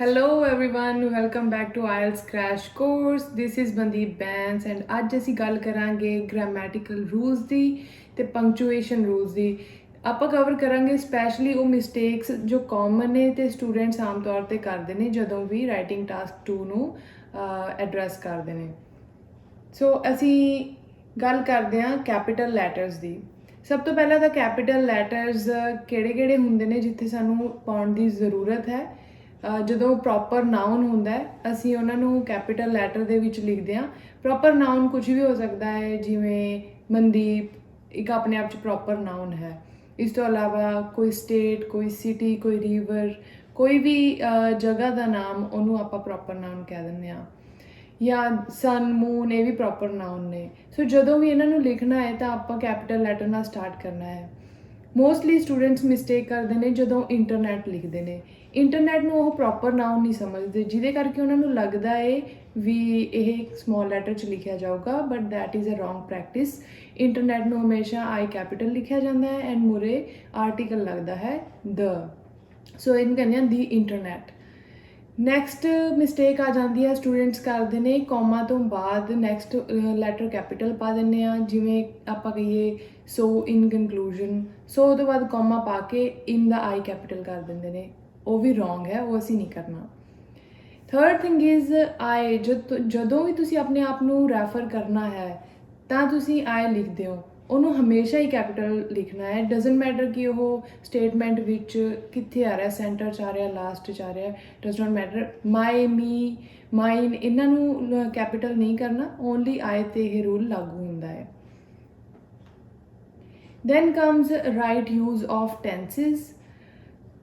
Hello everyone, welcome back to IELTS Crash Course. This is Mandeep Bans and ਅੱਜ ਅਸੀਂ ਗੱਲ ਕਰਾਂਗੇ grammatical rules ਦੀ ਤੇ punctuation rules ਦੀ। ਆਪਾਂ ਕਵਰ ਕਰਾਂਗੇ ਸਪੈਸ਼ਲੀ ਉਹ ਮਿਸਟੇਕਸ ਜੋ ਕਾਮਨ ਨੇ ਤੇ ਸਟੂਡੈਂਟਸ ਆਮ ਤੌਰ ਤੇ ਕਰਦੇ ਨੇ ਜਦੋਂ ਵੀ ਰਾਈਟਿੰਗ ਟਾਸਕ 2 ਨੂੰ ਐਡਰੈਸ ਕਰਦੇ ਨੇ। ਸੋ ਅਸੀਂ ਗੱਲ ਕਰਦੇ ਹਾਂ ਕੈਪੀਟਲ ਲੈਟਰਸ ਦੀ। ਸਭ ਤੋਂ ਪਹਿਲਾਂ ਤਾਂ ਕੈਪੀਟਲ ਲੈਟਰਸ ਕਿਹੜੇ ਹੁੰਦੇ ਨੇ ਜਿੱਥੇ ਸਾਨੂੰ ਪਾਉਣ ਦੀ ਜ਼ਰੂਰਤ ਹੈ। ਜਦੋਂ ਪ੍ਰੋਪਰ ਨਾਊਨ ਹੁੰਦਾ ਹੈ ਅਸੀਂ ਉਹਨਾਂ ਨੂੰ ਕੈਪੀਟਲ ਲੈਟਰ ਦੇ ਵਿੱਚ ਲਿਖਦੇ ਹਾਂ। ਪ੍ਰੋਪਰ ਨਾਊਨ ਕੁਝ ਵੀ ਹੋ ਸਕਦਾ ਹੈ, ਜਿਵੇਂ ਮਨਦੀਪ ਇੱਕ ਆਪਣੇ ਆਪ 'ਚ ਪ੍ਰੋਪਰ ਨਾਊਨ ਹੈ। ਇਸ ਤੋਂ ਇਲਾਵਾ ਕੋਈ ਸਟੇਟ, ਕੋਈ ਸਿਟੀ, ਕੋਈ ਰਿਵਰ, ਕੋਈ ਵੀ ਜਗ੍ਹਾ ਦਾ ਨਾਮ ਉਹਨੂੰ ਆਪਾਂ ਪ੍ਰੋਪਰ ਨਾਊਨ ਕਹਿ ਦਿੰਦੇ ਹਾਂ। ਜਾਂ ਸਨ, ਮੂਨ, ਇਹ ਵੀ ਪ੍ਰੋਪਰ ਨਾਊਨ ਨੇ। ਸੋ ਜਦੋਂ ਵੀ ਇਹਨਾਂ ਨੂੰ ਲਿਖਣਾ ਹੈ ਤਾਂ ਆਪਾਂ ਕੈਪੀਟਲ ਲੈਟਰ ਨਾਲ ਸਟਾਰਟ ਕਰਨਾ ਹੈ। ਮੋਸਟਲੀ ਸਟੂਡੈਂਟਸ ਮਿਸਟੇਕ ਕਰਦੇ ਨੇ ਜਦੋਂ ਇੰਟਰਨੈਟ ਲਿਖਦੇ ਨੇ। ਇੰਟਰਨੈਟ ਨੂੰ ਉਹ ਪ੍ਰੋਪਰ ਨਾਊਨ ਨਹੀਂ ਸਮਝਦੇ, ਜਿਹਦੇ ਕਰਕੇ ਉਹਨਾਂ ਨੂੰ ਲੱਗਦਾ ਹੈ ਵੀ ਇਹ ਸਮਾਲ ਲੈਟਰ 'ਚ ਲਿਖਿਆ ਜਾਊਗਾ, but that is a wrong practice. Internet ਨੂੰ ਹਮੇਸ਼ਾ ਆਈ ਕੈਪੀਟਲ ਲਿਖਿਆ ਜਾਂਦਾ ਹੈ ਐਂਡ ਮੂਰੇ ਆਰਟੀਕਲ ਲੱਗਦਾ ਹੈ ਦ। ਸੋ ਇਹਨੂੰ ਕਹਿੰਦੇ ਆ ਦੀ ਇੰਟਰਨੈਟ। ਨੈਕਸਟ ਮਿਸਟੇਕ ਆ ਜਾਂਦੀ ਹੈ, ਸਟੂਡੈਂਟਸ ਕਰਦੇ ਨੇ ਕੌਮਾ ਤੋਂ ਬਾਅਦ ਨੈਕਸਟ ਲੈਟਰ ਕੈਪੀਟਲ ਪਾ ਦਿੰਦੇ ਆ। ਜਿਵੇਂ ਆਪਾਂ ਕਹੀਏ ਸੋ ਇਨ ਕਨਕਲੂਜਨ, ਸੋ ਤੋਂ ਬਾਅਦ ਕੌਮਾ ਪਾ ਕੇ ਇਨ ਦਾ ਆਈ ਕੈਪੀਟਲ ਕਰ ਦਿੰਦੇ ਨੇ। ਉਹ ਵੀ ਰੋਂਗ ਹੈ, ਉਹ ਅਸੀਂ ਨਹੀਂ ਕਰਨਾ। ਥਰਡ ਥਿੰਗ ਇਜ਼ ਆਈ। ਜਦੋਂ ਵੀ ਤੁਸੀਂ ਆਪਣੇ ਆਪ ਨੂੰ ਰੈਫਰ ਕਰਨਾ ਹੈ ਤਾਂ ਤੁਸੀਂ ਆਈ ਲਿਖਦੇ ਹੋ, ਉਹਨੂੰ ਹਮੇਸ਼ਾ ਹੀ ਕੈਪੀਟਲ ਲਿਖਣਾ ਹੈ। ਡਜ਼ਨਟ ਮੈਟਰ ਕਿ ਉਹ ਸਟੇਟਮੈਂਟ ਵਿੱਚ ਕਿੱਥੇ ਆ ਰਿਹਾ, ਸੈਂਟਰ 'ਚ ਆ ਰਿਹਾ, ਲਾਸਟ 'ਚ ਆ ਰਿਹਾ, ਡਜ਼ ਨੋਟ ਮੈਟਰ। ਮਾਈ, ਮੀ, ਮਾਈਨ, ਇਹਨਾਂ ਨੂੰ ਕੈਪੀਟਲ ਨਹੀਂ ਕਰਨਾ, ਓਨਲੀ ਆਈ 'ਤੇ ਇਹ ਰੂਲ ਲਾਗੂ ਹੁੰਦਾ ਹੈ। Then comes right use of tenses.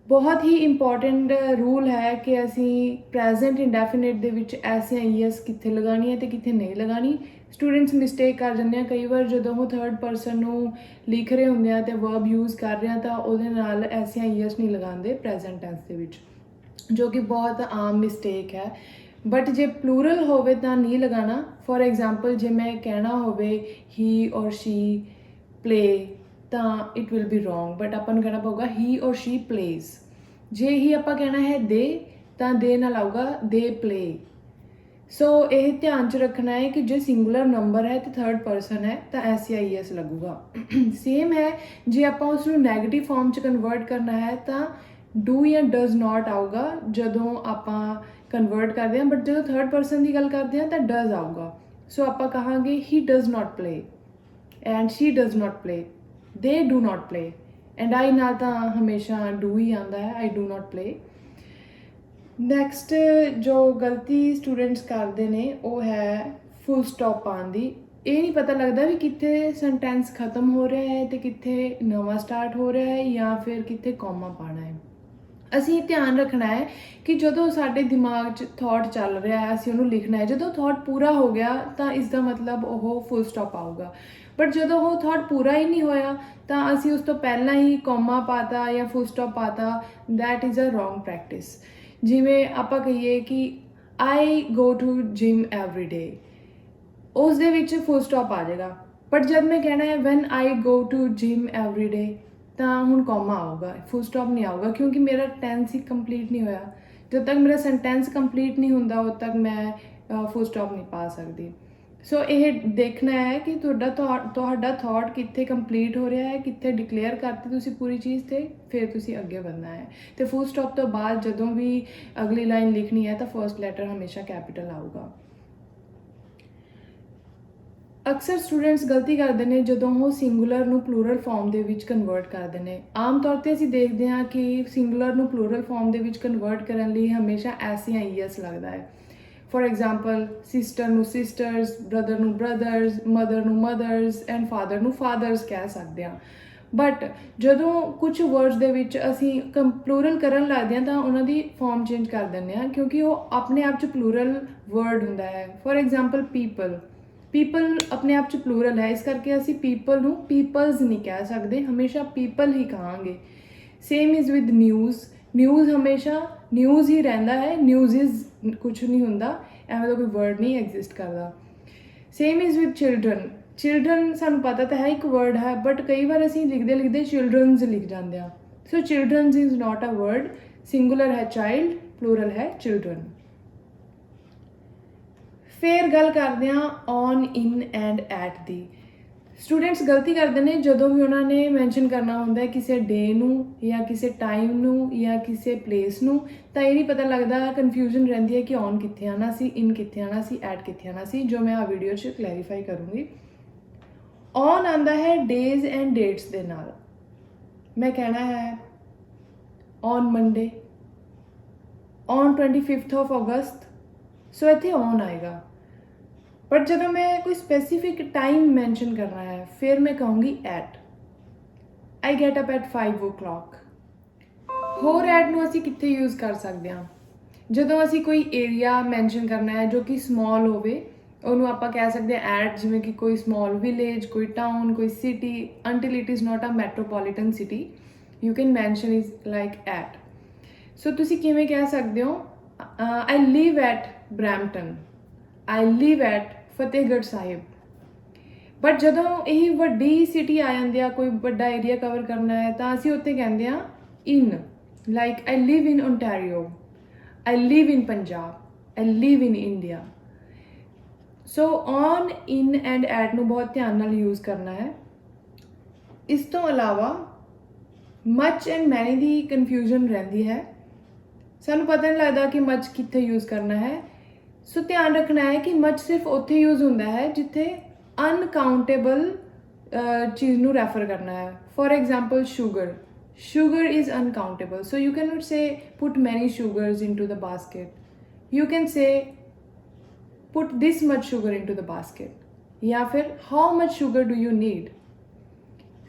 ਬਹੁਤ ਹੀ ਇੰਪੋਰਟੈਂਟ ਰੂਲ ਹੈ ਕਿ ਅਸੀਂ ਪ੍ਰੈਜ਼ੈਂਟ ਇੰਡੈਫੀਨਿਟ ਦੇ ਵਿੱਚ ਐਸ ਜਾਂ ਈਐਸ ਕਿੱਥੇ ਲਗਾਉਣੀ ਹੈ ਅਤੇ ਕਿੱਥੇ ਨਹੀਂ ਲਗਾਉਣੀ। ਸਟੂਡੈਂਟਸ ਮਿਸਟੇਕ ਕਰ ਜਾਂਦੇ ਆ ਕਈ ਵਾਰ, ਜਦੋਂ ਉਹ ਥਰਡ ਪਰਸਨ ਨੂੰ ਲਿਖ ਰਹੇ ਹੁੰਦੇ ਆ ਅਤੇ ਵਰਬ ਯੂਜ਼ ਕਰ ਰਹੇ ਆ ਤਾਂ ਉਹਦੇ ਨਾਲ ਐਸ ਜਾਂ ਈਐਸ ਨਹੀਂ ਲਗਾਉਂਦੇ ਪ੍ਰੈਜ਼ੈਂਟ ਟੈਂਸ ਦੇ ਵਿੱਚ, ਜੋ ਕਿ ਬਹੁਤ ਆਮ ਮਿਸਟੇਕ ਹੈ। ਬਟ ਜੇ ਪਲੂਰਲ ਹੋਵੇ ਤਾਂ ਨਹੀਂ ਲਗਾਉਣਾ। ਫੋਰ ਐਗਜ਼ਾਮਪਲ ਜੇ ਮੈਂ ਕਹਿਣਾ ਹੋਵੇ ਹੀ ਔਰ ਸ਼ੀ ਪਲੇ ਤਾਂ it will be wrong, but ਆਪਾਂ ਨੂੰ ਕਹਿਣਾ ਪਊਗਾ ਹੀ ਔਰ ਸ਼ੀ ਪਲੇਜ਼। ਜੇ ਹੀ ਆਪਾਂ ਕਹਿਣਾ ਹੈ ਦੇ ਤਾਂ ਦੇ ਨਾਲ ਆਊਗਾ ਦੇ ਪਲੇ। ਸੋ ਇਹ ਧਿਆਨ 'ਚ ਰੱਖਣਾ ਹੈ ਕਿ ਜੇ ਸਿੰਗੂਲਰ ਨੰਬਰ ਹੈ ਅਤੇ ਥਰਡ ਪਰਸਨ ਹੈ ਤਾਂ ਐਸ ਜਾਂ ਈ ਐਸ ਲੱਗੂਗਾ। ਸੇਮ ਹੈ ਜੇ ਆਪਾਂ ਉਸ ਨੂੰ ਨੈਗੇਟਿਵ ਫਾਰਮ 'ਚ ਕਨਵਰਟ ਕਰਨਾ ਹੈ ਤਾਂ ਡੂ ਜਾਂ ਡਜ਼ ਨਾਟ ਆਊਗਾ ਜਦੋਂ ਆਪਾਂ ਕਨਵਰਟ ਕਰਦੇ ਹਾਂ, ਬਟ ਜਦੋਂ ਥਰਡ ਪਰਸਨ ਦੀ ਗੱਲ ਕਰਦੇ ਹਾਂ ਤਾਂ ਡਜ਼ ਆਊਗਾ। ਸੋ ਆਪਾਂ ਕਹਾਂਗੇ he does not play and she does not play, they do not play. And I ਨਾਲ ਤਾਂ ਹਮੇਸ਼ਾ ਡੂ ਹੀ ਆਉਂਦਾ ਹੈ, I do not play. Next ਜੋ ਗਲਤੀ ਸਟੂਡੈਂਟਸ ਕਰਦੇ ਨੇ ਉਹ ਹੈ ਫੁੱਲ ਸਟਾਪ ਪਾਉਣ ਦੀ। ਇਹ ਨਹੀਂ ਪਤਾ ਲੱਗਦਾ ਵੀ ਕਿੱਥੇ ਸੈਂਟੈਂਸ ਖਤਮ ਹੋ ਰਿਹਾ ਹੈ ਅਤੇ ਕਿੱਥੇ ਨਵਾਂ ਸਟਾਰਟ ਹੋ ਰਿਹਾ ਹੈ ਜਾਂ ਫਿਰ ਕਿੱਥੇ ਕੌਮਾ ਪਾਉਣਾ ਹੈ। ਅਸੀਂ ਧਿਆਨ ਰੱਖਣਾ ਹੈ ਕਿ ਜਦੋਂ ਸਾਡੇ ਦਿਮਾਗ 'ਚ ਥੋਟ ਚੱਲ ਰਿਹਾ ਹੈ ਅਸੀਂ ਉਹਨੂੰ ਲਿਖਣਾ ਹੈ। ਜਦੋਂ ਥੋਟ ਪੂਰਾ ਹੋ ਗਿਆ ਤਾਂ ਇਸ ਦਾ ਮਤਲਬ ਉਹ ਫੁੱਲ ਸਟਾਪ ਆਊਗਾ, ਬਟ ਜਦੋਂ ਉਹ ਥੋਟ ਪੂਰਾ ਹੀ ਨਹੀਂ ਹੋਇਆ ਤਾਂ ਅਸੀਂ ਉਸ ਤੋਂ ਪਹਿਲਾਂ ਹੀ ਕੌਮਾ ਪਾਤਾ ਜਾਂ ਫੁੱਲ ਸਟਾਪ ਪਾਤਾ, that is a wrong practice. ਜਿਵੇਂ ਆਪਾਂ ਕਹੀਏ ਕਿ I go to gym every day, ਉਸ ਦੇ ਵਿੱਚ ਫੁੱਲ ਸਟਾਪ ਆ ਜਾਏਗਾ। ਬਟ ਜਦ ਮੈਂ ਕਹਿਣਾ ਹੈ when I go to gym every day ਤਾਂ ਹੁਣ ਕੌਮਾ ਆਊਗਾ, ਫੁੱਲ ਸਟਾਪ ਨਹੀਂ ਆਊਗਾ, ਕਿਉਂਕਿ ਮੇਰਾ ਟੈਂਸ ਹੀ ਕੰਪਲੀਟ ਨਹੀਂ ਹੋਇਆ। ਜਦ ਤੱਕ ਮੇਰਾ ਸੈਂਟੈਂਸ ਕੰਪਲੀਟ ਨਹੀਂ ਹੁੰਦਾ ਉਦੋਂ ਤੱਕ ਮੈਂ ਫੁੱਲ ਸਟਾਪ ਨਹੀਂ ਪਾ ਸਕਦੀ। ਸੋ ਇਹ ਦੇਖਣਾ ਹੈ ਕਿ ਤੁਹਾਡਾ ਥੋਟ ਕਿੱਥੇ ਕੰਪਲੀਟ ਹੋ ਰਿਹਾ ਹੈ, ਕਿੱਥੇ ਡਿਕਲੇਅਰ ਕਰਤੀ ਤੁਸੀਂ ਪੂਰੀ ਚੀਜ਼ ਤੇ ਫਿਰ ਤੁਸੀਂ ਅੱਗੇ ਵਧਣਾ ਹੈ। ਅਤੇ ਫੁੱਲ ਸਟਾਪ ਤੋਂ ਬਾਅਦ ਜਦੋਂ ਵੀ ਅਗਲੀ ਲਾਈਨ ਲਿਖਣੀ ਹੈ ਤਾਂ ਫਰਸਟ ਲੈਟਰ ਹਮੇਸ਼ਾ ਕੈਪੀਟਲ ਆਊਗਾ। ਅਕਸਰ ਸਟੂਡੈਂਟਸ ਗਲਤੀ ਕਰਦੇ ਨੇ ਜਦੋਂ ਉਹ ਸਿੰਗੂਲਰ ਨੂੰ ਪਲੂਰਲ ਫਾਰਮ ਦੇ ਵਿੱਚ ਕਨਵਰਟ ਕਰਦੇ ਨੇ। ਆਮ ਤੌਰ 'ਤੇ ਅਸੀਂ ਦੇਖਦੇ ਹਾਂ ਕਿ ਸਿੰਗੂਲਰ ਨੂੰ ਪਲੂਰਲ ਫਾਰਮ ਦੇ ਵਿੱਚ ਕਨਵਰਟ ਕਰਨ ਲਈ ਹਮੇਸ਼ਾ ਐਸ ਜਾਂ ਈ ਐਸ ਲੱਗਦਾ ਹੈ। ਫੋਰ ਐਗਜ਼ਾਮਪਲ ਸਿਸਟਰ ਨੂੰ ਸਿਸਟਰਸ, ਬ੍ਰਦਰ ਨੂੰ ਬ੍ਰਦਰਸ, ਮਦਰ ਨੂੰ ਮਦਰਸ ਐਂਡ ਫਾਦਰ ਨੂੰ ਫਾਦਰਸ ਕਹਿ ਸਕਦੇ ਹਾਂ। ਬਟ ਜਦੋਂ ਕੁਝ ਵਰਡਸ ਦੇ ਵਿੱਚ ਅਸੀਂ ਪਲੂਰਲ ਕਰਨ ਲੱਗਦੇ ਹਾਂ ਤਾਂ ਉਹਨਾਂ ਦੀ ਫਾਰਮ ਚੇਂਜ ਕਰ ਦਿੰਦੇ ਹਾਂ, ਕਿਉਂਕਿ ਉਹ ਆਪਣੇ ਆਪ 'ਚ ਪਲੂਰਲ ਵਰਡ ਹੁੰਦਾ ਹੈ। ਫੋਰ ਐਗਜ਼ਾਮਪਲ ਪੀਪਲ, ਪੀਪਲ ਆਪਣੇ ਆਪ 'ਚ ਪਲੂਰਲ ਹੈ, ਇਸ ਕਰਕੇ ਅਸੀਂ ਪੀਪਲ ਨੂੰ ਪੀਪਲਸ ਨਹੀਂ ਕਹਿ ਸਕਦੇ, ਹਮੇਸ਼ਾ ਪੀਪਲ ਹੀ ਕਹਾਂਗੇ। Same is with news, news ਹਮੇਸ਼ਾ ਨਿਊਜ਼ ਹੀ ਰਹਿੰਦਾ ਹੈ, ਨਿਊਜ਼ ਇਜ਼ ਕੁਛ ਨਹੀਂ ਹੁੰਦਾ, ਐਵੇਂ ਦਾ ਕੋਈ ਵਰਡ ਨਹੀਂ ਐਗਜ਼ਿਸਟ ਕਰਦਾ। Same is with children, children ਸਾਨੂੰ ਪਤਾ ਤਾਂ ਹੈ ਇੱਕ ਵਰਡ ਹੈ, ਬਟ ਕਈ ਵਾਰ ਅਸੀਂ ਲਿਖਦੇ ਲਿਖਦੇ ਚਿਲਡਰਨਸ ਲਿਖ ਜਾਂਦੇ ਹਾਂ। So childrens is not a word, singular ਹੈ ਚਾਈਲਡ, ਪਲੂਰਲ ਹੈ ਚਿਲਡਰਨ। ਫਿਰ ਗੱਲ ਕਰਦੇ ਹਾਂ ਔਨ, ਇਨ ਐਂਡ ਐਟ ਦੀ। ਸਟੂਡੈਂਟਸ ਗਲਤੀ ਕਰਦੇ ਨੇ ਜਦੋਂ ਵੀ ਉਹਨਾਂ ਨੇ ਮੈਂਸ਼ਨ ਕਰਨਾ ਹੁੰਦਾ ਹੈ ਕਿਸੇ ਡੇ ਨੂੰ ਜਾਂ ਕਿਸੇ ਟਾਈਮ ਨੂੰ ਜਾਂ ਕਿਸੇ ਪਲੇਸ ਨੂੰ, ਤਾਂ ਇਹ ਨਹੀਂ ਪਤਾ ਲੱਗਦਾ, ਕਨਫਿਊਜ਼ਨ ਰਹਿੰਦੀ ਹੈ ਕਿ ਔਨ ਕਿੱਥੇ ਆਉਣਾ ਸੀ, ਇਨ ਕਿੱਥੇ ਆਉਣਾ ਸੀ, ਐਟ ਕਿੱਥੇ ਆਉਣਾ ਸੀ, ਜੋ ਮੈਂ ਆ ਵੀਡੀਓ 'ਚ ਕਲੈਰੀਫਾਈ ਕਰੂੰਗੀ। ਔਨ ਆਉਂਦਾ ਹੈ ਡੇਜ਼ ਐਂਡ ਡੇਟਸ ਦੇ ਨਾਲ। ਮੈਂ ਕਹਿਣਾ ਹੈ on Monday, on 25th of August, ਸੋ ਇੱਥੇ ਔਨ ਆਏਗਾ। ਬਟ ਜਦੋਂ ਮੈਂ ਕੋਈ ਸਪੈਸੀਫਿਕ ਟਾਈਮ ਮੈਂਸ਼ਨ ਕਰਨਾ ਹੈ ਫਿਰ ਮੈਂ ਕਹੂੰਗੀ at. I get up at 5 o'clock। ਹੋਰ ਐਟ ਨੂੰ ਅਸੀਂ ਕਿੱਥੇ ਯੂਜ਼ ਕਰ ਸਕਦੇ ਹਾਂ? ਜਦੋਂ ਅਸੀਂ ਕੋਈ ਏਰੀਆ ਮੈਂਸ਼ਨ ਕਰਨਾ ਹੈ ਜੋ ਕਿ ਸਮੌਲ ਹੋਵੇ, ਉਹਨੂੰ ਆਪਾਂ ਕਹਿ ਸਕਦੇ ਹਾਂ ਐਟ, ਜਿਵੇਂ ਕਿ ਕੋਈ ਸਮੌਲ ਵਿਲੇਜ, ਕੋਈ ਟਾਊਨ, ਕੋਈ city, until it is not a metropolitan city you can mention is like at। ਸੋ ਤੁਸੀਂ ਕਿਵੇਂ ਕਹਿ ਸਕਦੇ ਹੋ I live at Brampton, I live at Fatehgarh Sahib. But ਜਦੋਂ ਇਹ ਵੱਡੀ ਸਿਟੀ ਆ ਜਾਂਦੀ ਆ, ਕੋਈ ਵੱਡਾ ਏਰੀਆ ਕਵਰ ਕਰਨਾ ਹੈ, ਤਾਂ ਅਸੀਂ ਉੱਥੇ ਕਹਿੰਦੇ ਹਾਂ ਇਨ, like I live in Ontario, I live in Punjab, I live in India। So on, in and at ਨੂੰ ਬਹੁਤ ਧਿਆਨ ਨਾਲ ਯੂਜ਼ ਕਰਨਾ ਹੈ। ਇਸ ਤੋਂ ਇਲਾਵਾ ਮਚ ਐਂਡ ਮੈਨੀ ਦੀ ਕਨਫਿਊਜ਼ਨ ਰਹਿੰਦੀ ਹੈ, ਸਾਨੂੰ ਪਤਾ ਨਹੀਂ ਲੱਗਦਾ ਕਿ ਮਚ ਕਿੱਥੇ ਯੂਜ਼ ਕਰਨਾ ਹੈ। ਸੋ ਧਿਆਨ ਰੱਖਣਾ ਹੈ ਕਿ ਮਚ ਸਿਰਫ ਉੱਥੇ ਯੂਜ਼ ਹੁੰਦਾ ਹੈ ਜਿੱਥੇ ਅਨਕਾਊਂਟੇਬਲ ਚੀਜ਼ ਨੂੰ ਰੈਫਰ ਕਰਨਾ ਹੈ। For example sugar, sugar is uncountable, so you cannot say put many sugars into the basket, you can say put this much sugar into the basket। या फिर how much sugar do you need।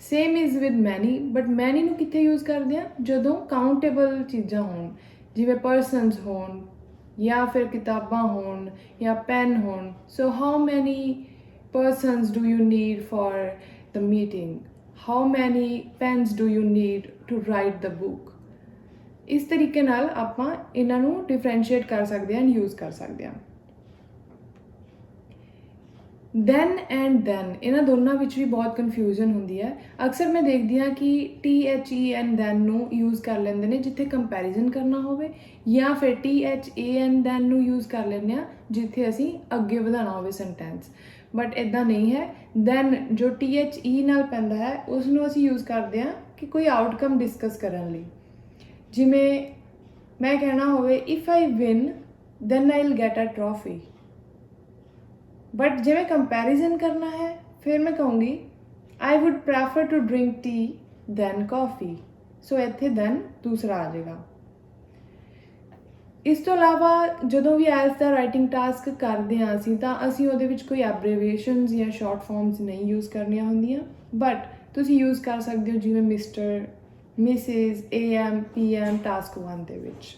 Same is with ਮੈਨੀ, but ਮੈਨੀ ਨੂੰ ਕਿੱਥੇ use ਕਰਦੇ ਹਾਂ? ਜਦੋਂ countable ਚੀਜ਼ਾਂ ਹੋਣ, ਜਿਵੇਂ ਪਰਸਨਸ ਹੋਣ ਜਾਂ ਫਿਰ ਕਿਤਾਬਾਂ ਹੋਣ ਜਾਂ ਪੈਨ ਹੋਣ। So how many persons do you need for the meeting, how many pens do you need to write the book. ਇਸ ਤਰੀਕੇ ਨਾਲ ਆਪਾਂ ਇਹਨਾਂ ਨੂੰ ਡਿਫਰੈਂਸ਼ੀਏਟ ਕਰ ਸਕਦੇ ਹਾਂ, ਯੂਜ਼ ਕਰ ਸਕਦੇ ਹਾਂ। ਦੈਨ ਐਂਡ ਦੈਨ, ਇਹਨਾਂ ਦੋਨਾਂ ਵਿੱਚ ਵੀ ਬਹੁਤ ਕਨਫਿਊਜ਼ਨ ਹੁੰਦੀ ਹੈ। ਅਕਸਰ ਮੈਂ ਦੇਖਦੀ ਹਾਂ ਕਿ THEN ਦੈਨ ਨੂੰ ਯੂਜ਼ ਕਰ ਲੈਂਦੇ ਨੇ ਜਿੱਥੇ ਕੰਪੈਰੀਜ਼ਨ ਕਰਨਾ ਹੋਵੇ, ਜਾਂ ਫਿਰ THAN ਦੈਨ ਨੂੰ ਯੂਜ਼ ਕਰ ਲੈਂਦੇ ਹਾਂ ਜਿੱਥੇ ਅਸੀਂ ਅੱਗੇ ਵਧਾਉਣਾ ਹੋਵੇ ਸੈਂਟੈਂਸ। ਬਟ ਇੱਦਾਂ ਨਹੀਂ ਹੈ। ਦੈਨ ਜੋ THE ਨਾਲ ਪੈਂਦਾ ਹੈ ਉਸ ਨੂੰ ਅਸੀਂ ਯੂਜ਼ ਕਰਦੇ ਹਾਂ ਕਿ ਕੋਈ ਆਊਟਕਮ ਡਿਸਕਸ ਕਰਨ ਲਈ। ਜਿਵੇਂ ਮੈਂ ਕਹਿਣਾ ਹੋਵੇ if I win then I will get a trophy. But ਜਿਵੇਂ ਕੰਪੈਰੀਜ਼ਨ ਕਰਨਾ ਹੈ ਫਿਰ ਮੈਂ ਕਹੂੰਗੀ I would prefer to drink tea than coffee. So ਇੱਥੇ ਦੈਨ ਦੂਸਰਾ ਆ ਜਾਏਗਾ। ਇਸ ਤੋਂ ਇਲਾਵਾ ਜਦੋਂ ਵੀ ਆਇਲਸ ਦਾ ਰਾਈਟਿੰਗ ਟਾਸਕ ਕਰਦੇ ਹਾਂ ਤਾਂ ਅਸੀਂ ਉਹਦੇ ਵਿੱਚ ਕੋਈ ਐਬਰੀਵੇਸ਼ਨਸ ਜਾਂ ਸ਼ਾਰਟ ਫਾਰਮਸ ਨਹੀਂ ਯੂਜ਼ ਕਰਨੀਆਂ ਹੁੰਦੀਆਂ, ਬਟ ਤੁਸੀਂ ਯੂਜ਼ ਕਰ ਸਕਦੇ ਹੋ ਜਿਵੇਂ mister, missus, AM, PM task 1 ਦੇ ਵਿੱਚ।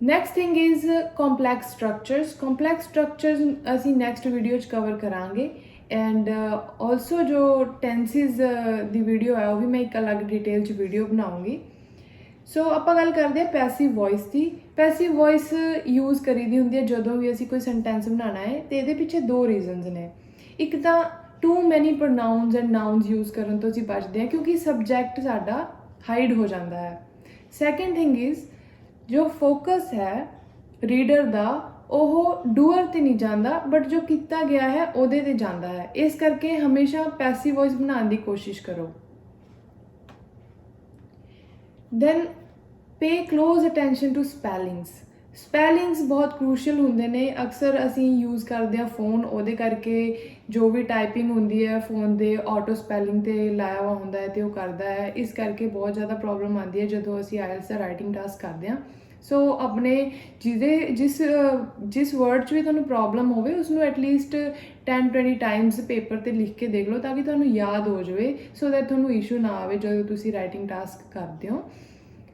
Next thing is complex structures. Complex structures ਅਸੀਂ ਨੈਕਸਟ ਵੀਡੀਓ 'ਚ ਕਵਰ ਕਰਾਂਗੇ। ਐਂਡ ਆਲਸੋ ਜੋ ਟੈਂਸਿਸ ਦੀ ਵੀਡੀਓ ਹੈ ਉਹ ਵੀ ਮੈਂ ਇੱਕ ਅਲੱਗ ਡਿਟੇਲ 'ਚ ਵੀਡੀਓ ਬਣਾਉਂਗੀ। ਸੋ ਆਪਾਂ ਗੱਲ ਕਰਦੇ ਹਾਂ ਪੈਸਿਵ ਵੌਇਸ ਦੀ। ਪੈਸਿਵ ਵੌਇਸ ਯੂਜ਼ ਕਰੀਦੀ ਹੁੰਦੀ ਹੈ ਜਦੋਂ ਵੀ ਅਸੀਂ ਕੋਈ ਸੈਂਟੈਂਸ ਬਣਾਉਣਾ ਹੈ, ਅਤੇ ਇਹਦੇ ਪਿੱਛੇ ਦੋ ਰੀਜ਼ਨਸ ਨੇ। ਇੱਕ ਤਾਂ ਟੂ ਮੈਨੀ ਪ੍ਰੋਨਾਊਨਸ ਐਂਡ ਨਾਊਨਸ ਯੂਜ਼ ਕਰਨ ਤੋਂ ਅਸੀਂ ਬਚਦੇ ਹਾਂ ਕਿਉਂਕਿ ਸਬਜੈਕਟ ਸਾਡਾ ਹਾਈਡ ਹੋ ਜਾਂਦਾ ਹੈ। ਸੈਕਿੰਡ ਥਿੰਗ ਇਜ਼ ਜੋ ਫੋਕਸ ਹੈ ਰੀਡਰ ਦਾ ਉਹ ਡੂਅਰ 'ਤੇ ਨਹੀਂ ਜਾਂਦਾ, ਬਟ ਜੋ ਕੀਤਾ ਗਿਆ ਹੈ ਉਹਦੇ 'ਤੇ ਜਾਂਦਾ ਹੈ। ਇਸ ਕਰਕੇ ਹਮੇਸ਼ਾ ਪੈਸਿਵ ਵੌਇਸ ਬਣਾਉਣ ਦੀ ਕੋਸ਼ਿਸ਼ ਕਰੋ। Then pay close attention to spellings. Spellings ਬਹੁਤ ਕਰੂਸ਼ੀਅਲ ਹੁੰਦੇ ਨੇ। ਅਕਸਰ ਅਸੀਂ ਯੂਜ਼ ਕਰਦੇ ਹਾਂ ਫੋਨ, ਉਹਦੇ ਕਰਕੇ ਜੋ ਵੀ ਟਾਈਪਿੰਗ ਹੁੰਦੀ ਹੈ ਫੋਨ ਦੇ ਆਟੋ ਸਪੈਲਿੰਗ 'ਤੇ ਲਾਇਆ ਹੋਇਆ ਹੁੰਦਾ ਹੈ ਅਤੇ ਉਹ ਕਰਦਾ ਹੈ। ਇਸ ਕਰਕੇ ਬਹੁਤ ਜ਼ਿਆਦਾ ਪ੍ਰੋਬਲਮ ਆਉਂਦੀ ਹੈ ਜਦੋਂ ਅਸੀਂ ਆਇਲਸ ਦਾ ਰਾਈਟਿੰਗ ਟਾਸਕ ਕਰਦੇ ਹਾਂ। ਸੋ ਆਪਣੇ ਜਿਸ ਵਰਡ 'ਚ ਵੀ ਤੁਹਾਨੂੰ ਪ੍ਰੋਬਲਮ ਹੋਵੇ ਉਸਨੂੰ ਐਟਲੀਸਟ 10-20 ਟਾਈਮਸ ਪੇਪਰ 'ਤੇ ਲਿਖ ਕੇ ਦੇਖ ਲਓ ਤਾਂ ਕਿ ਤੁਹਾਨੂੰ ਯਾਦ ਹੋ ਜਾਵੇ, ਸੋ ਦੈਟ ਤੁਹਾਨੂੰ ਇਸ਼ੂ ਨਾ ਆਵੇ ਜਦੋਂ ਤੁਸੀਂ ਰਾਈਟਿੰਗ ਟਾਸਕ ਕਰਦੇ ਹੋ।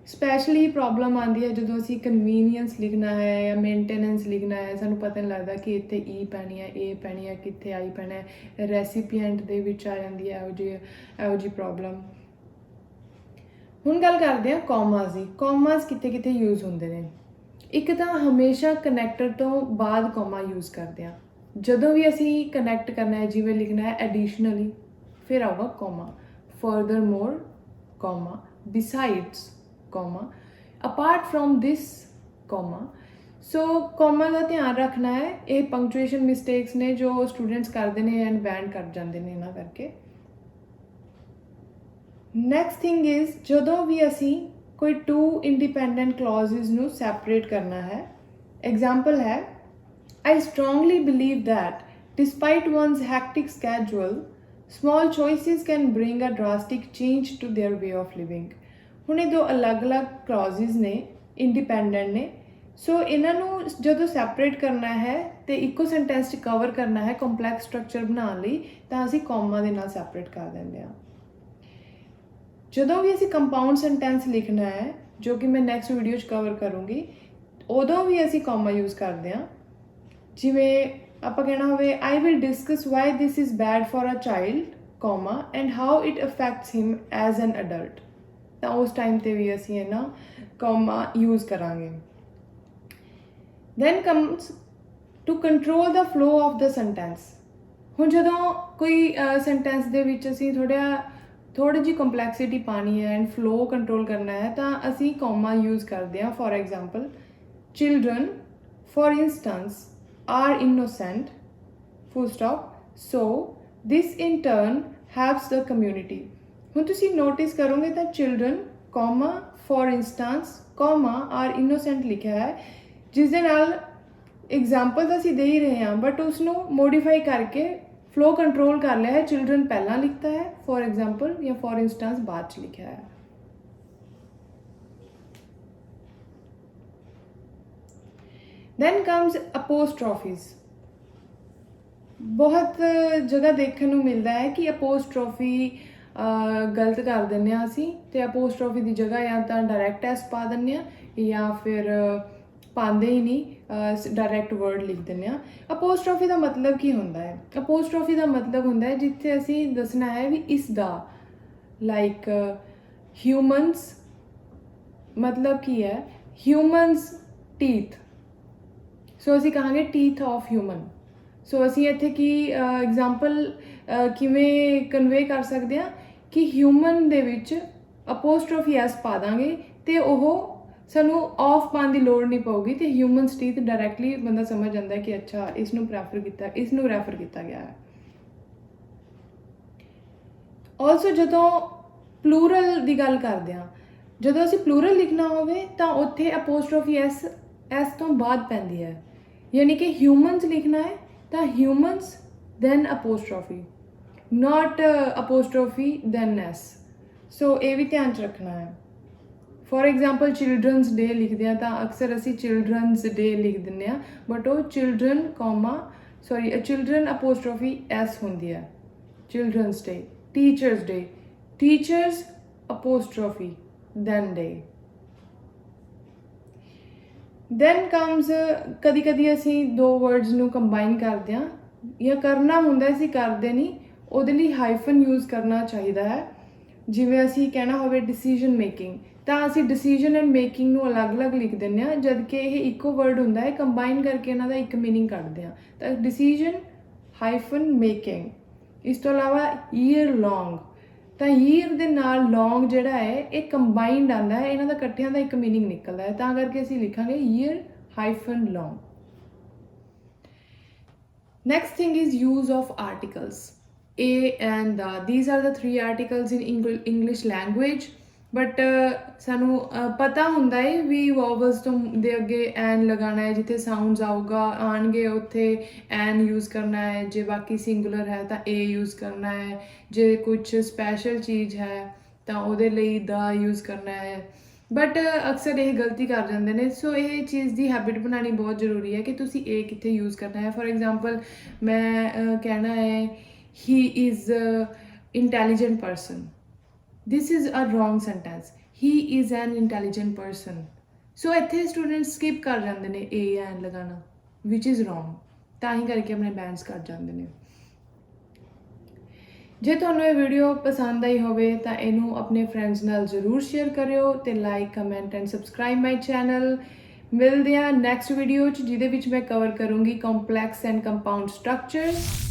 ਸਪੈਸ਼ਲੀ ਪ੍ਰੋਬਲਮ ਆਉਂਦੀ ਹੈ ਜਦੋਂ ਅਸੀਂ ਕਨਵੀਨੀਅੰਸ ਲਿਖਣਾ ਹੈ ਜਾਂ ਮੇਨਟੇਨੈਂਸ ਲਿਖਣਾ ਹੈ, ਸਾਨੂੰ ਪਤਾ ਨਹੀਂ ਲੱਗਦਾ ਕਿ ਇੱਥੇ ਈ ਪੈਣੀ ਹੈ, ਏ ਪੈਣੀ ਹੈ, ਕਿੱਥੇ ਆਈ ਪੈਣਾ ਹੈ। ਰੈਸੀਪੀਐਂਟ ਦੇ ਵਿੱਚ ਆ ਜਾਂਦੀ ਹੈ ਇਹੋ ਜਿਹੀ ਪ੍ਰੋਬਲਮ। ਹੁਣ ਗੱਲ ਕਰਦੇ ਹਾਂ ਕੌਮਾਸ ਦੀ। ਕੌਮਾਸ ਕਿੱਥੇ ਕਿੱਥੇ ਯੂਜ਼ ਹੁੰਦੇ ਨੇ। ਇੱਕ ਤਾਂ ਹਮੇਸ਼ਾ ਕਨੈਕਟਰ ਤੋਂ ਬਾਅਦ ਕੌਮਾ ਯੂਜ਼ ਕਰਦੇ ਹਾਂ। ਜਦੋਂ ਵੀ ਅਸੀਂ ਕਨੈਕਟ ਕਰਨਾ ਹੈ, ਜਿਵੇਂ ਲਿਖਣਾ ਹੈ ਐਡੀਸ਼ਨਲੀ, ਫਿਰ ਆਊਗਾ comma. Furthermore comma, besides comma, apart from this comma. So comma ਦਾ ਧਿਆਨ ਰੱਖਣਾ ਹੈ। ਇਹ ਪੰਕਚੁਏਸ਼ਨ ਮਿਸਟੇਕਸ ਨੇ ਜੋ ਸਟੂਡੈਂਟਸ ਕਰਦੇ ਨੇ ਐਂਡ ਬੈਨ ਕਰ ਜਾਂਦੇ ਨੇ ਇਹਨਾਂ ਕਰਕੇ। ਨੈਕਸਟ ਥਿੰਗ ਇਜ਼ ਜਦੋਂ ਵੀ ਅਸੀਂ ਕੋਈ ਟੂ ਇੰਡੀਪੈਂਡੈਂਟ ਕਲੌਜ਼ਸ ਨੂੰ ਸੈਪਰੇਟ ਕਰਨਾ ਹੈ, ਐਗਜ਼ਾਮਪਲ ਹੈ I strongly believe that despite one's hectic schedule, small choices can bring a drastic change to their way of living। ਹੁਣ ਇਹ ਦੋ ਅਲੱਗ-ਅਲੱਗ ਕਲੌਜ਼ਸ ਨੇ, ਇੰਡੀਪੈਂਡੈਂਟ ਨੇ। ਸੋ ਇਹਨਾਂ ਨੂੰ ਜਦੋਂ ਸੈਪਰੇਟ ਕਰਨਾ ਹੈ ਤੇ ਇੱਕੋ ਸੈਂਟੈਂਸ 'ਚ ਕਵਰ ਕਰਨਾ ਹੈ ਕੰਪਲੈਕਸ ਸਟਰਕਚਰ ਬਣਾਉਣ ਲਈ, ਤਾਂ ਅਸੀਂ ਕੌਮਾ ਦੇ ਨਾਲ ਸੈਪਰੇਟ ਕਰ ਦਿੰਦੇ ਹਾਂ। ਜਦੋਂ ਵੀ ਅਸੀਂ ਕੰਪਾਊਂਡ ਸੈਂਟੈਂਸ ਲਿਖਣਾ ਹੈ, ਜੋ ਕਿ ਮੈਂ ਨੈਕਸਟ ਵੀਡੀਓ 'ਚ ਕਵਰ ਕਰੂੰਗੀ, ਉਦੋਂ ਵੀ ਅਸੀਂ ਕੌਮਾ ਯੂਜ਼ ਕਰਦੇ ਹਾਂ। ਜਿਵੇਂ ਆਪਾਂ ਕਹਿਣਾ ਹੋਵੇ I will discuss why this is bad for a child, comma, and how it affects him as an adult। ਤਾਂ ਉਸ ਟਾਈਮ ਤੇ ਵੀ ਅਸੀਂ ਇਹ ਨਾ ਕੌਮਾ ਯੂਜ਼ ਕਰਾਂਗੇ। then comes to control the flow of the sentence। ਹੁਣ ਜਦੋਂ ਕੋਈ ਸੈਂਟੈਂਸ ਦੇ ਵਿੱਚ ਅਸੀਂ ਥੋੜੀ ਜਿਹੀ ਕੰਪਲੈਕਸਿਟੀ ਪਾਣੀ ਹੈ ਐਂਡ ਫਲੋ ਕੰਟਰੋਲ ਕਰਨਾ ਹੈ, ਤਾਂ ਅਸੀਂ ਕੌਮਾ ਯੂਜ਼ ਕਰਦੇ ਹਾਂ। For example children for instance are innocent, full stop, so this in turn helps the community। ਹੁਣ ਤੁਸੀਂ ਨੋਟਿਸ ਕਰੋਗੇ ਤਾਂ children, comma, for instance, comma, are innocent ਲਿਖਿਆ ਹੈ, ਜਿਸ ਦੇ ਨਾਲ ਐਗਜ਼ਾਮਪਲ ਤਾਂ ਅਸੀਂ ਦੇ ਹੀ ਰਹੇ ਹਾਂ ਬਟ ਉਸਨੂੰ ਮੋਡੀਫਾਈ ਕਰਕੇ ਫਲੋ ਕੰਟਰੋਲ ਕਰ ਲਿਆ ਹੈ। children ਪਹਿਲਾਂ ਲਿਖਤਾ ਹੈ, ਫॉर ਐਗਜ਼ਾਮਪਲ ਜਾਂ ਫॉर ਇੰਸਟੈਂਸ ਬਾਅਦ 'ਚ ਲਿਖਿਆ ਹੈ। then comes apostrophes। ਬਹੁਤ ਜਗ੍ਹਾ ਦੇਖਣ ਨੂੰ ਮਿਲਦਾ ਹੈ ਕਿ ਅਪੋਸਟ੍ਰੋਫੀ ਗਲਤ ਕਰ ਦਿੰਦੇ ਹਾਂ ਅਸੀਂ, ਤੇ ਅਪੋਸਟ੍ਰੋਫੀ ਦੀ ਜਗ੍ਹਾ ਜਾਂ ਤਾਂ ਡਾਇਰੈਕਟ ਐਸ ਪਾ ਦਿੰਦੇ ਹਾਂ ਜਾਂ ਫਿਰ ਪਾਉਂਦੇ ਹੀ ਨਹੀਂ, ਡਾਇਰੈਕਟ ਵਰਡ ਲਿਖ ਦਿੰਦੇ ਹਾਂ। ਅਪੋਸਟ੍ਰੋਫੀ ਦਾ ਮਤਲਬ ਕੀ ਹੁੰਦਾ ਹੈ? ਅਪੋਸਟ੍ਰੋਫੀ ਦਾ ਮਤਲਬ ਹੁੰਦਾ ਹੈ ਜਿੱਥੇ ਅਸੀਂ ਦੱਸਣਾ ਹੈ ਵੀ ਇਸ ਦਾ, ਲਾਈਕ ਹਿਊਮਨਸ ਮਤਲਬ ਕੀ ਹੈ? Humans teeth. ਸੋ ਅਸੀਂ ਕਹਾਂਗੇ ਟੀਥ ਆਫ ਹਿਊਮਨ। ਸੋ ਅਸੀਂ ਇੱਥੇ ਕੀ ਐਗਜ਼ਾਮਪਲ ਕਿਵੇਂ ਕਨਵੇ ਕਰ ਸਕਦੇ ਹਾਂ ਕਿ ਹਿਊਮਨ ਦੇ ਵਿੱਚ ਅਪੋਸਟ੍ਰੋਫੀ ਐਸ ਪਾ ਦਾਂਗੇ ਤੇ ਉਹ ਸਾਨੂੰ ਆਫ ਪਾਉਣ ਦੀ ਲੋੜ ਨਹੀਂ ਪਊਗੀ, ਤੇ ਹਿਊਮਨਸ ਟੀਥ ਡਾਇਰੈਕਟਲੀ ਬੰਦਾ ਸਮਝ ਜਾਂਦਾ ਕਿ ਅੱਛਾ ਇਸ ਨੂੰ ਰੈਫਰ ਕੀਤਾ ਗਿਆ ਹੈ। ਆਲਸੋ ਜਦੋਂ ਪਲੂਰਲ ਦੀ ਗੱਲ ਕਰਦੇ ਹਾਂ, ਜਦੋਂ ਅਸੀਂ ਪਲੂਰਲ ਲਿਖਣਾ ਹੋਵੇ ਤਾਂ ਉੱਥੇ ਅਪੋਸਟ੍ਰੋਫੀ ਐਸ ਤੋਂ ਬਾਅਦ ਪੈਂਦੀ ਹੈ। ਯਾਨੀ ਕਿ ਹਿਊਮਨਸ ਲਿਖਣਾ ਹੈ ਤਾਂ ਹਿਊਮਨਸ ਦੈਨ ਅਪੋਸਟ੍ਰੋਫੀ, ਨਾਟ ਅਪੋਸਟ੍ਰੋਫੀ ਦੈਨ ਐਸ। ਸੋ ਇਹ ਵੀ ਧਿਆਨ 'ਚ ਰੱਖਣਾ ਹੈ। ਫੋਰ ਐਗਜ਼ਾਮਪਲ ਚਿਲਡਰਨਸ ਡੇ ਲਿਖਦੇ ਹਾਂ ਤਾਂ ਅਕਸਰ ਅਸੀਂ ਚਿਲਡਰਨਸ ਡੇ ਲਿਖ ਦਿੰਦੇ ਹਾਂ, ਬਟ ਉਹ ਚਿਲਡਰਨ ਅਪੋਸਟ੍ਰੋਫੀ ਐਸ ਹੁੰਦੀ ਹੈ। ਚਿਲਡਰਨਸ ਡੇ, teachers day, teachers apostrophe then ਡੇ। ਦੈਨ ਕਮਸ ਕਦੀ ਕਦੀ ਅਸੀਂ ਦੋ ਵਰਡਸ ਨੂੰ ਕੰਬਾਈਨ ਕਰਦੇ ਹਾਂ, ਜਾਂ ਕਰਨਾ ਹੁੰਦਾ ਅਸੀਂ ਕਰਦੇ ਨਹੀਂ, ਉਹਦੇ ਲਈ ਹਾਈਫਨ ਯੂਜ਼ ਕਰਨਾ ਚਾਹੀਦਾ ਹੈ। ਜਿਵੇਂ ਅਸੀਂ ਕਹਿਣਾ ਹੋਵੇ ਡਿਸੀਜਨ ਮੇਕਿੰਗ, ਤਾਂ ਅਸੀਂ ਡਿਸੀਜਨ ਐਂਡ ਮੇਕਿੰਗ ਨੂੰ ਅਲੱਗ-ਅਲੱਗ ਲਿਖ ਦਿੰਦੇ ਹਾਂ, ਜਦ ਕਿ ਇਹ ਇੱਕੋ ਵਰਡ ਹੁੰਦਾ ਹੈ। ਕੰਬਾਈਨ ਕਰਕੇ ਇਹਨਾਂ ਦਾ ਇੱਕ ਮੀਨਿੰਗ ਕੱਢਦੇ ਹਾਂ, ਤਾਂ ਡਿਸੀਜਨ ਹਾਈਫਨ ਮੇਕਿੰਗ। ਇਸ ਤੋਂ ਇਲਾਵਾ ਈਅਰ ਲੌਂਗ, ਤਾਂ ਈਅਰ ਦੇ ਨਾਲ ਲੌਂਗ ਜਿਹੜਾ ਹੈ ਇਹ ਕੰਬਾਈਨਡ ਆਉਂਦਾ ਹੈ, ਇਹਨਾਂ ਦਾ ਇਕੱਠਿਆਂ ਦਾ ਇੱਕ ਮੀਨਿੰਗ ਨਿਕਲਦਾ ਹੈ, ਤਾਂ ਕਰਕੇ ਅਸੀਂ ਲਿਖਾਂਗੇ year hyphen long. Next thing is use of articles, a and the। These are the three articles in English language, but ਸਾਨੂੰ ਪਤਾ ਹੁੰਦਾ ਹੈ ਵੀ ਵੋਵਲਸ ਤੋਂ ਦੇ ਅੱਗੇ ਐਨ ਲਗਾਉਣਾ ਹੈ, ਜਿੱਥੇ ਸਾਊਂਡਸ ਆਉਣਗੇ ਉੱਥੇ ਐਨ ਯੂਜ਼ ਕਰਨਾ ਹੈ, ਜੇ ਬਾਕੀ ਸਿੰਗੂਲਰ ਹੈ ਤਾਂ ਏ ਯੂਜ਼ ਕਰਨਾ ਹੈ, ਜੇ ਕੁਛ ਸਪੈਸ਼ਲ ਚੀਜ਼ ਹੈ ਤਾਂ ਉਹਦੇ ਲਈ ਦਾ ਯੂਜ਼ ਕਰਨਾ ਹੈ। ਬਟ ਅਕਸਰ ਇਹ ਗਲਤੀ ਕਰ ਜਾਂਦੇ ਨੇ। ਸੋ ਇਹ ਚੀਜ਼ ਦੀ ਹੈਬਿਟ ਬਣਾਉਣੀ ਬਹੁਤ ਜ਼ਰੂਰੀ ਹੈ ਕਿ ਤੁਸੀਂ ਇਹ ਕਿੱਥੇ ਯੂਜ਼ ਕਰਨਾ ਹੈ। ਫੋਰ ਐਗਜ਼ਾਮਪਲ ਮੈਂ ਕਹਿਣਾ ਹੈ he is intelligent person, this is a wrong sentence, he is an intelligent person. So ਇੱਥੇ ਸਟੂਡੈਂਟ ਸਕਿਪ ਕਰ ਜਾਂਦੇ ਨੇ ਏ ਐਨ ਲਗਾਉਣਾ, ਵਿਚ ਇਜ਼ ਰੋਂਗ, ਤਾਂ ਹੀ ਕਰਕੇ ਆਪਣੇ ਬੈਂਡਸ ਕਰ ਜਾਂਦੇ ਨੇ। ਜੇ ਤੁਹਾਨੂੰ ਇਹ ਵੀਡੀਓ ਪਸੰਦ ਆਈ ਹੋਵੇ ਤਾਂ ਇਹਨੂੰ ਆਪਣੇ ਫਰੈਂਡਸ ਨਾਲ ਜ਼ਰੂਰ ਸ਼ੇਅਰ ਕਰਿਓ, ਤੇ like, comment and subscribe my channel. ਮਿਲਦੇ ਹਾਂ ਨੈਕਸਟ ਵੀਡੀਓ 'ਚ, ਜਿਹਦੇ ਵਿੱਚ ਮੈਂ ਕਵਰ ਕਰੂੰਗੀ ਕੰਪਲੈਕਸ ਐਂਡ ਕੰਪਾਊਂਡ ਸਟਰਕਚਰਸ।